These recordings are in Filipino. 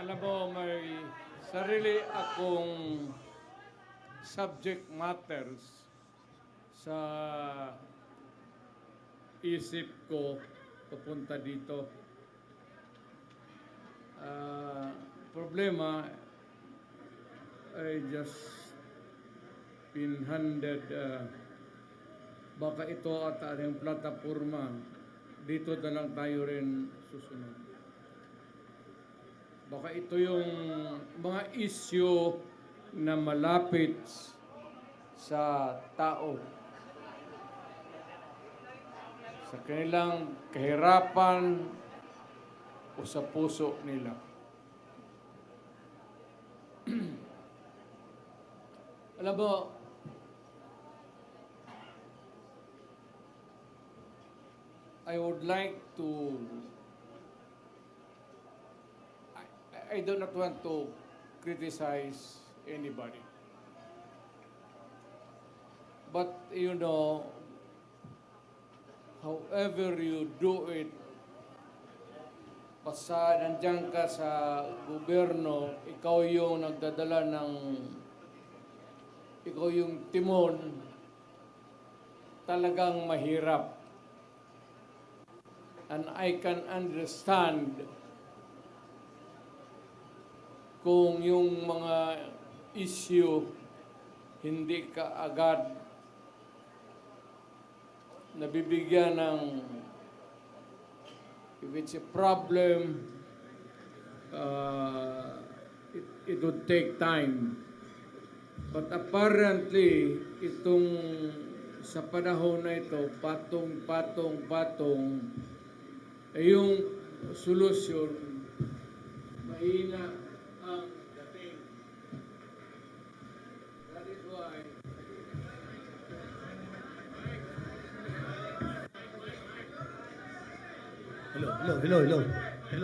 Alam mo, may sarili akong subject matters sa isip ko papunta dito. Problema, I just been handed, baka ito at yung plataforma, dito na lang tayo rin susunod. Baka ito yung mga issue na malapit sa tao, sa kanilang kahirapan o sa puso nila. Alam mo, I would like to, I do not want to criticize anybody. But, you know, however you do it, basta nandiyan ka sa gobyerno, ikaw yung nagdadala ng, ikaw yung timon, talagang mahirap. And I can understand kung yung mga issue hindi ka agad nabibigyan ng, if it's a problem, it would take time. But apparently, itong sa panahon na ito, patong, yung solusyon, mahina ang dating. That is why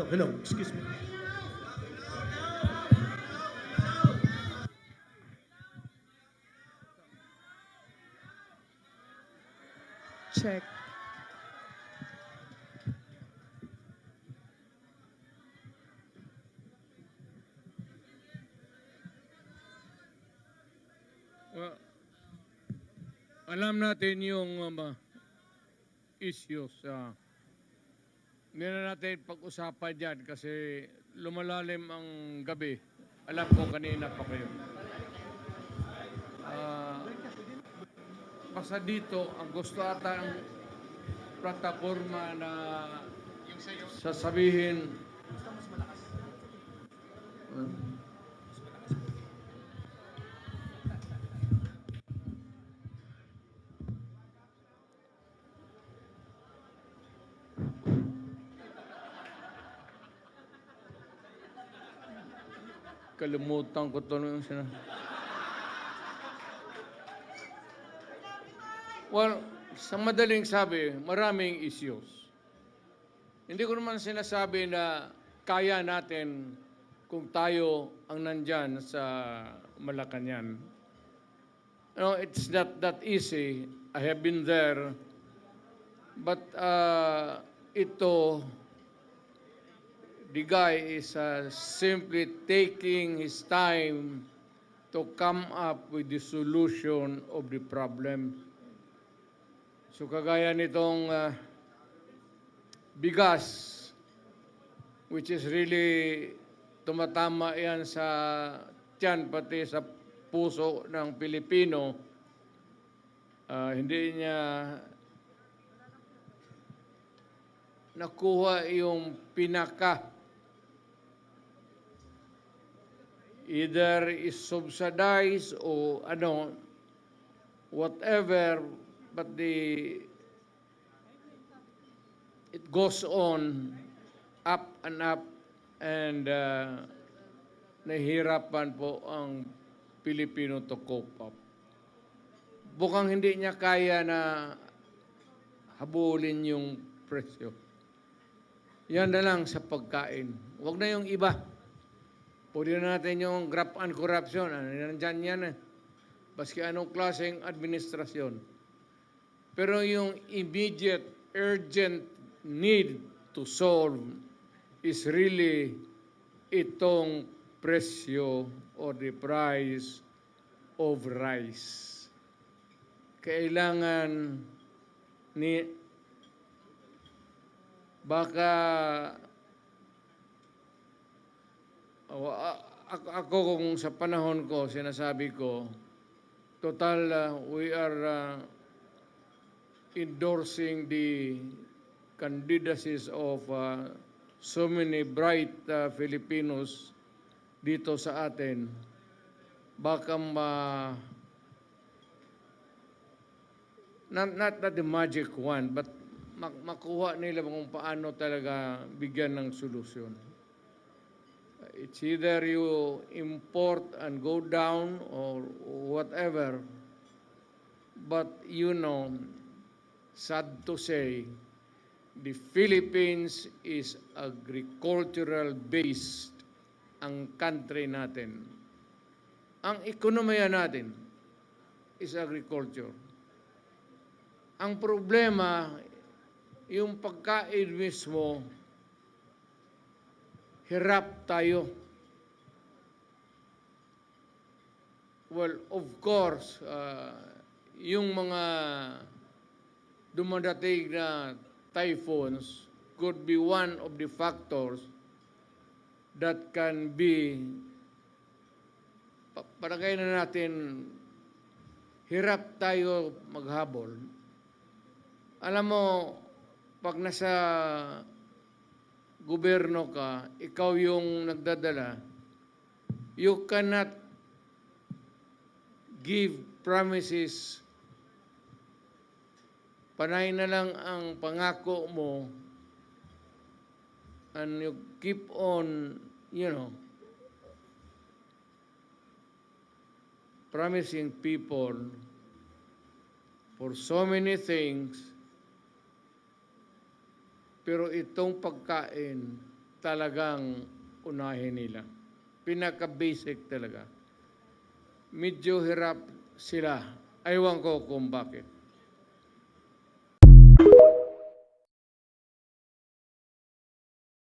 Hello. Excuse me. Check. well, alam natin yung issues. Hindi na natin pag-usapan dyan kasi lumalalim ang gabi. Alam ko kanina pa kayo. Basta dito, ang gusto ata ang plataforma na sasabihin. Kalimutan ko ito nung Well, sa madaling sabi, maraming issues. Hindi ko naman sinasabi na kaya natin kung tayo ang nandyan sa Malacanang. No, it's not that easy. I have been there. But the guy is simply taking his time to come up with the solution of the problem. So kagaya nitong bigas, which is really tumatama yan sa tiyan, pati sa puso ng Pilipino, hindi niya nakuha yung pinaka. Either is subsidized o whatever, but it goes on up and nahihirapan po ang Pilipino to cope up. Bukang hindi niya kaya na habulin yung presyo. Yan na lang sa pagkain. Huwag na yung iba. Pwede na natin yung graft and corruption. Nandyan yan eh. Baski anong klaseng administrasyon. Pero yung immediate, urgent need to solve is really itong presyo or the price of rice. Kailangan ni baka ako kung sa panahon ko sinasabi ko total we are endorsing the candidacies of so many bright Filipinos dito sa atin. Baka not the magic one, but makuha nila kung paano talaga bigyan ng solusyon. It's either you import and go down or whatever, but you know, sad to say, the Philippines is agricultural based ang country natin. Ang ekonomiya natin is agriculture. Ang problema, yung pagkain mismo, hirap tayo. Well, of course, yung mga dumadating na typhoons could be one of the factors that can be, palagay na natin, hirap tayo maghabol. Alam mo, pag nasa gobyerno ka, ikaw yung nagdadala, you cannot give promises. Panay na lang ang pangako mo and you keep on, promising people for so many things, pero itong pagkain talagang unahin nila. Pinaka-basic talaga. Medyo hirap sila. Aywan ko kung bakit.